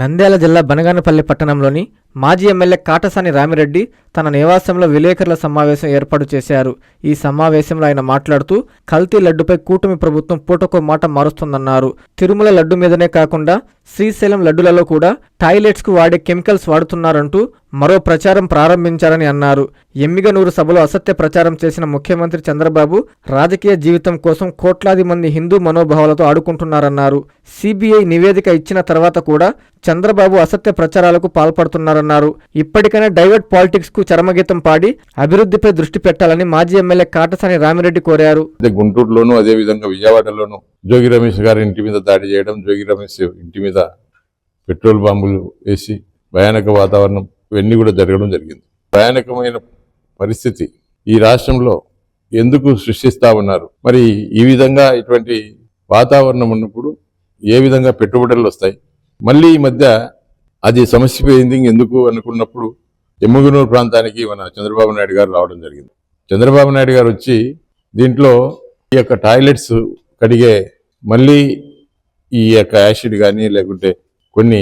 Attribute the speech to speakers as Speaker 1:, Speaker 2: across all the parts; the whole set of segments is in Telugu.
Speaker 1: నంద్యాల జిల్లా బనగానపల్లి పట్టణంలోని మాజీ ఎమ్మెల్యే కాటసాని రామిరెడ్డి తన నివాసంలో విలేకరుల సమావేశం ఏర్పాటు చేశారు. ఈ సమావేశంలో ఆయన మాట్లాడుతూ కల్తీ లడ్డుపై కూటమి ప్రభుత్వం పూటకో మాట మారుస్తుందన్నారు. తిరుమల లడ్డు మీదనే కాకుండా శ్రీశైలం లడ్డులలో కూడా టాయిలెట్స్కు వాడే కెమికల్స్ వాడుతున్నారంటూ మరో ప్రచారం ప్రారంభించారని అన్నారు. ఎమ్మిగనూరు సభలో అసత్య ప్రచారం చేసిన ముఖ్యమంత్రి చంద్రబాబు రాజకీయ జీవితం కోసం కోట్లాది మంది హిందూ మనోభావాలతో ఆడుకుంటున్నారన్నారు. సిబిఐ నివేదిక ఇచ్చిన తర్వాత కూడా చంద్రబాబు అసత్య ప్రచారాలకు పాల్పడుతున్నారన్నారు. ఇప్పటికైనా డైవర్ట్ పాలిటిక్స్ కు చరమగీతం పాడి అభివృద్ధిపై దృష్టి పెట్టాలని మాజీ ఎమ్మెల్యే కాటసాని రామిరెడ్డి కోరారు.
Speaker 2: గుంటూరులోను అదే విధంగా విజయవాడలోను జోగి రమేష్ గారి ఇంటి మీద దాడి చేయడం, జోగి రమేష్ ఇంటి మీద పెట్రోల్ బాంబులు వేసి భయానక వాతావరణం ఇవన్నీ కూడా జరగడం జరిగింది. భయానకమైన పరిస్థితి ఈ రాష్ట్రంలో ఎందుకు సృష్టిస్తా ఉన్నారు? మరి ఈ విధంగా ఇటువంటి వాతావరణం ఉన్నప్పుడు ఏ విధంగా పెట్టుబడులు వస్తాయి? మళ్ళీ ఈ మధ్య అది సమస్య పోయింది ఎందుకు అనుకున్నప్పుడు ఎమ్మిగనూరు ప్రాంతానికి మన చంద్రబాబు నాయుడు గారు రావడం జరిగింది. చంద్రబాబు నాయుడు గారు వచ్చి దీంట్లో ఈ యొక్క టాయిలెట్స్ కడిగే మళ్ళీ ఈ యొక్క యాసిడ్ కానీ లేకుంటే కొన్ని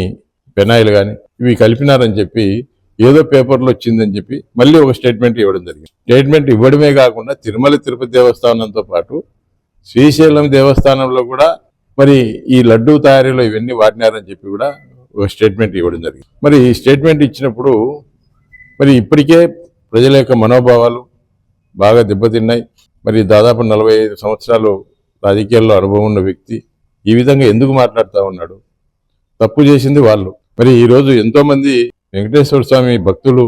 Speaker 2: పెనాయిల్ కానీ ఇవి కలిపినారని చెప్పి ఏదో పేపర్లో వచ్చిందని చెప్పి మళ్ళీ ఒక స్టేట్మెంట్ ఇవ్వడం జరిగింది. స్టేట్మెంట్ ఇవ్వడమే కాకుండా తిరుమల తిరుపతి దేవస్థానంతో పాటు శ్రీశైలం దేవస్థానంలో కూడా మరి ఈ లడ్డూ తయారీలో ఇవన్నీ వాడినారని చెప్పి కూడా ఒక స్టేట్మెంట్ ఇవ్వడం జరిగింది. మరి ఈ స్టేట్మెంట్ ఇచ్చినప్పుడు మరి ఇప్పటికే ప్రజల యొక్క మనోభావాలు బాగా దెబ్బతిన్నాయి. మరి దాదాపు 45 సంవత్సరాలు రాజకీయాల్లో అనుభవం ఉన్న వ్యక్తి ఈ విధంగా ఎందుకు మాట్లాడుతూ ఉన్నాడు? తప్పు చేసింది వాళ్ళు. మరి ఈరోజు ఎంతోమంది వెంకటేశ్వర స్వామి భక్తులు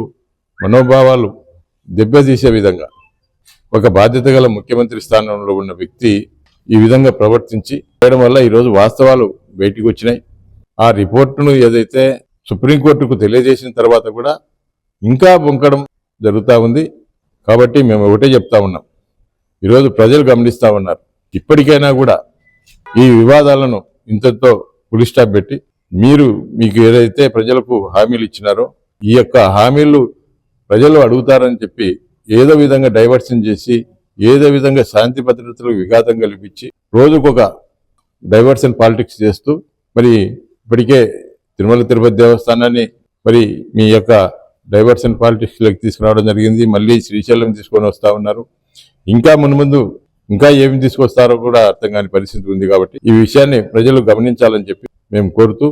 Speaker 2: మనోభావాలు దెబ్బతీసే విధంగా ఒక బాధ్యత గల ముఖ్యమంత్రి స్థానంలో ఉన్న వ్యక్తి ఈ విధంగా ప్రవర్తించి చేయడం వల్ల ఈరోజు వాస్తవాలు బయటికి వచ్చినాయి. ఆ రిపోర్టును ఏదైతే సుప్రీంకోర్టుకు తెలియజేసిన తర్వాత కూడా ఇంకా బొంకడం జరుగుతూ ఉంది. కాబట్టి మేము ఒకటే చెప్తా ఉన్నాం, ఈరోజు ప్రజలు గమనిస్తూ ఉన్నారు. ఇప్పటికైనా కూడా ఈ వివాదాలను ఇంతతో ఫుల్ స్టాప్ పెట్టి మీకు ఏదైతే ప్రజలకు హామీలు ఇచ్చినారో ఈ యొక్క హామీలు ప్రజలు అడుగుతారని చెప్పి ఏదో విధంగా డైవర్షన్ చేసి ఏదో విధంగా శాంతి భద్రతలకు విఘాతం కల్పించి రోజుకొక డైవర్షన్ పాలిటిక్స్ చేస్తూ మరి ఇప్పటికే తిరుమల తిరుపతి దేవస్థానాన్ని మరి మీ యొక్క డైవర్షన్ పాలిటిక్స్లోకి తీసుకురావడం జరిగింది. మళ్ళీ శ్రీశైలం తీసుకొని వస్తూ ఉన్నారు. ఇంకా మున్ముందు ఇంకా ఏమి తీసుకొస్తారో కూడా అర్థం కాని పరిస్థితి ఉంది. కాబట్టి ఈ విషయాన్ని ప్రజలు గమనించాలని చెప్పి మేము కోరుతూ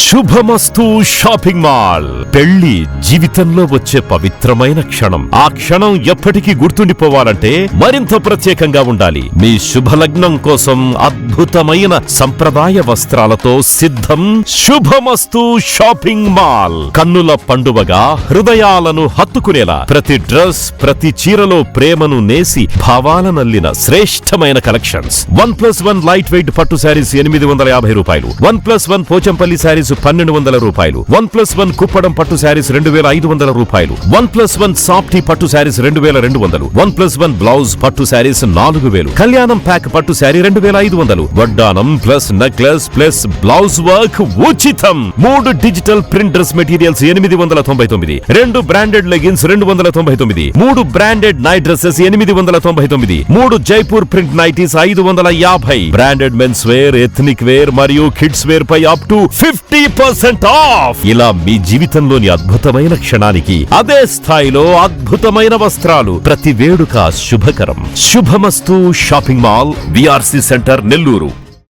Speaker 3: శుభమస్తు షాపింగ్ మాల్. పెళ్లి జీవితంలో వచ్చే పవిత్రమైన క్షణం. ఆ క్షణం ఎప్పటికీ గుర్తుండిపోవాలంటే మరింత ప్రత్యేకంగా ఉండాలి. మీ శుభలగ్నం కోసం అద్భుతమైన సంప్రదాయ వస్త్రాలతో సిద్ధం శుభమస్తు షాపింగ్ మాల్. కన్నుల పండువగా హృదయాలను హత్తుకునేలా ప్రతి డ్రెస్, ప్రతి చీరలో ప్రేమను నేసి భావాలనల్లిన శ్రేష్టమైన కలెక్షన్స్. 1+1 లైట్ వెయిట్ పట్టు శారీస్ 850 రూపాయలు, 1+1 పోచంపల్లి శారీస్ 1200 రూపాయలు, 1+1 కుప్పడం పట్టు శారీస్ 2500 రూపాయలు, 1+1 సాఫ్టీ పట్టు శారీస్ 2200, 1+1 బ్లౌజ్ పట్టు శారీస్ 4000, కళ్యాణం ప్యాక్ పట్టు శారీ 2500, వడ్డానం plus necklace plus blouse work ఉచితం. 3 digital print dress materials 899, 2 branded leggings 299, 3 branded night dresses 899, 3 Jaipur print nighties 550, branded mens wear, ethnic wear మరియు కిడ్స్ వేర్ పై అప్ టు 50% ఆఫ్. ఇలా మీ జీవితంలోని అద్భుతమైన క్షణానికి అదే స్థాయిలో అద్భుతమైన వస్త్రాలు. ప్రతి వేడుక శుభకరం. శుభమస్తు shopping mall, VRC centre, Nellore.